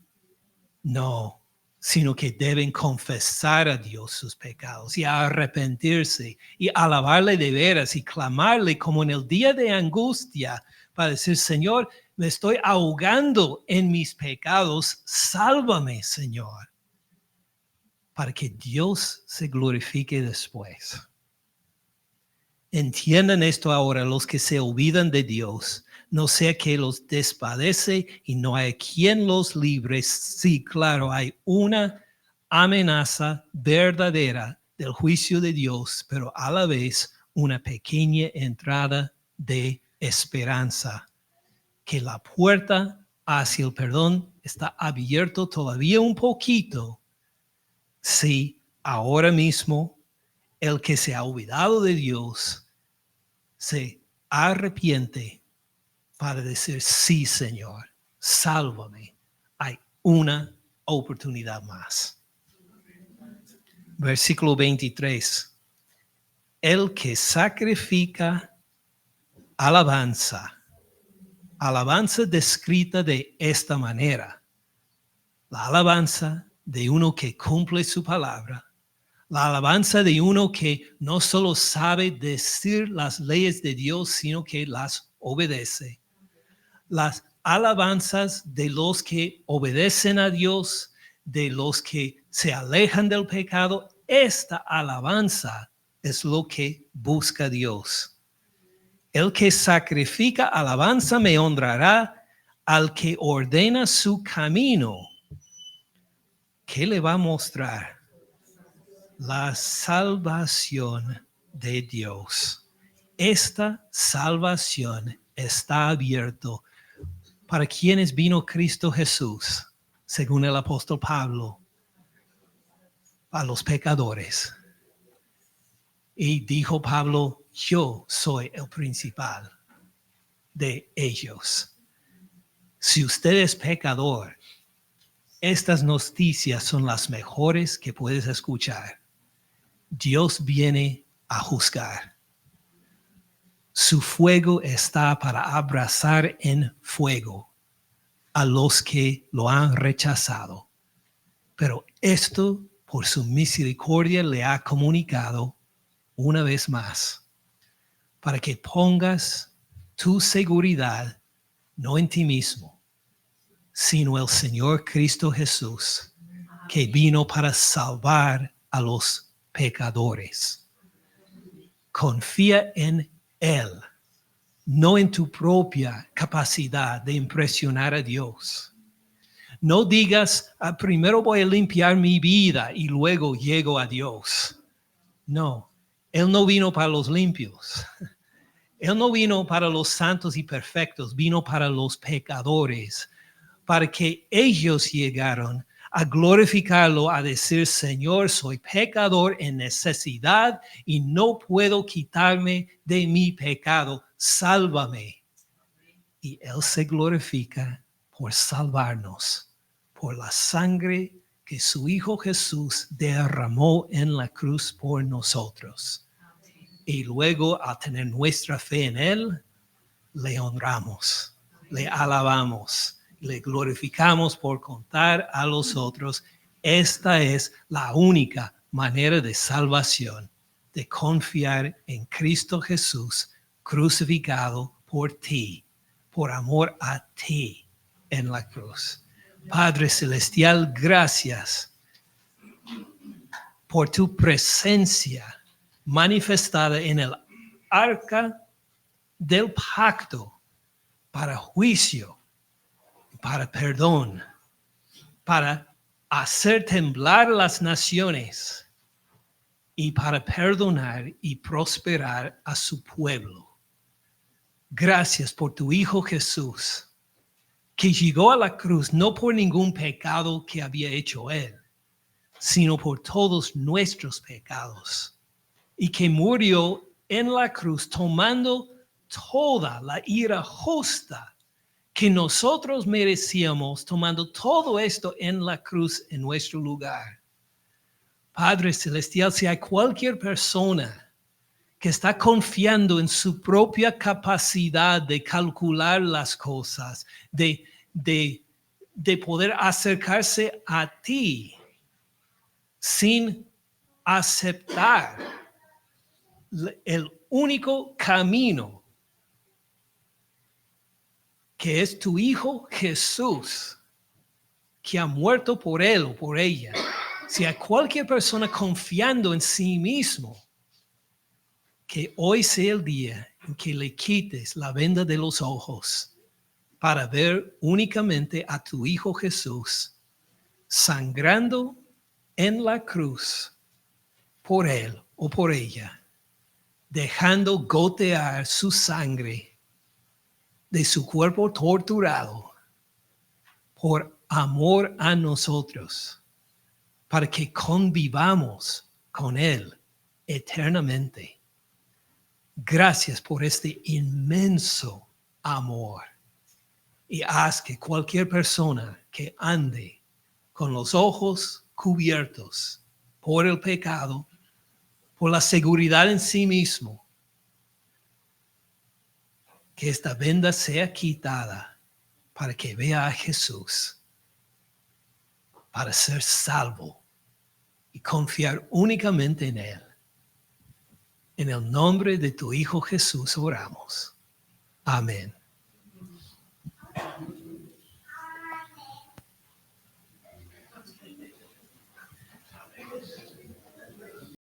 No, sino que deben confesar a Dios sus pecados y arrepentirse y alabarle de veras y clamarle como en el día de angustia para decir, Señor, me estoy ahogando en mis pecados, sálvame, Señor, para que Dios se glorifique después. Entiendan esto ahora los que se olvidan de Dios, no sea que los despadece y no hay quien los libre. Sí, claro, hay una amenaza verdadera del juicio de Dios, pero a la vez una pequeña entrada de esperanza, que la puerta hacia el perdón está abierto todavía un poquito. Sí, ahora mismo el que se ha olvidado de Dios se arrepiente para decir, sí, Señor, sálvame. Hay una oportunidad más. Versículo 23. El que sacrifica alabanza descrita de esta manera. La alabanza de uno que cumple su palabra. La alabanza de uno que no solo sabe decir las leyes de Dios, sino que las obedece. Las alabanzas de los que obedecen a Dios, de los que se alejan del pecado, esta alabanza es lo que busca Dios. El que sacrifica alabanza me honrará, al que ordena su camino. ¿Qué le va a mostrar? La salvación de Dios. Esta salvación está abierta para quienes vino Cristo Jesús, según el apóstol Pablo, a los pecadores. Y dijo Pablo, yo soy el principal de ellos. Si usted es pecador, estas noticias son las mejores que puedes escuchar. Dios viene a juzgar. Su fuego está para abrazar en fuego a los que lo han rechazado. Pero esto, por su misericordia, le ha comunicado una vez más, para que pongas tu seguridad no en ti mismo, sino el Señor Cristo Jesús, que vino para salvar a los pecadores. Confía en Él, no en tu propia capacidad de impresionar a Dios. No digas, primero voy a limpiar mi vida y luego llego a Dios. No, Él no vino para los limpios. Él no vino para los santos y perfectos, vino para los pecadores, para que ellos llegaron a glorificarlo, a decir, Señor, soy pecador en necesidad y no puedo quitarme de mi pecado, sálvame. Y Él se glorifica por salvarnos, por la sangre que su Hijo Jesús derramó en la cruz por nosotros. Y luego, al tener nuestra fe en Él, le honramos, le alabamos, le glorificamos por contar a los otros. Esta es la única manera de salvación, de confiar en Cristo Jesús crucificado por ti, por amor a ti en la cruz. Padre Celestial, gracias por tu presencia manifestada en el arca del pacto para juicio, para perdón, para hacer temblar las naciones y para perdonar y prosperar a su pueblo. Gracias por tu Hijo Jesús, que llegó a la cruz no por ningún pecado que había hecho Él, sino por todos nuestros pecados, y que murió en la cruz tomando toda la ira justa que nosotros merecíamos, tomando todo esto en la cruz en nuestro lugar. Padre Celestial, si hay cualquier persona que está confiando en su propia capacidad de calcular las cosas, de poder acercarse a ti sin aceptar el único camino que es tu Hijo Jesús, que ha muerto por él o por ella. Si hay cualquier persona confiando en sí mismo, que hoy sea el día en que le quites la venda de los ojos para ver únicamente a tu Hijo Jesús sangrando en la cruz por él o por ella, dejando gotear su sangre de su cuerpo torturado por amor a nosotros, para que convivamos con él eternamente. Gracias por este inmenso amor. Y haz que cualquier persona que ande con los ojos cubiertos por el pecado, por la seguridad en sí mismo, que esta venda sea quitada para que vea a Jesús, para ser salvo y confiar únicamente en Él. En el nombre de tu Hijo Jesús oramos. Amén.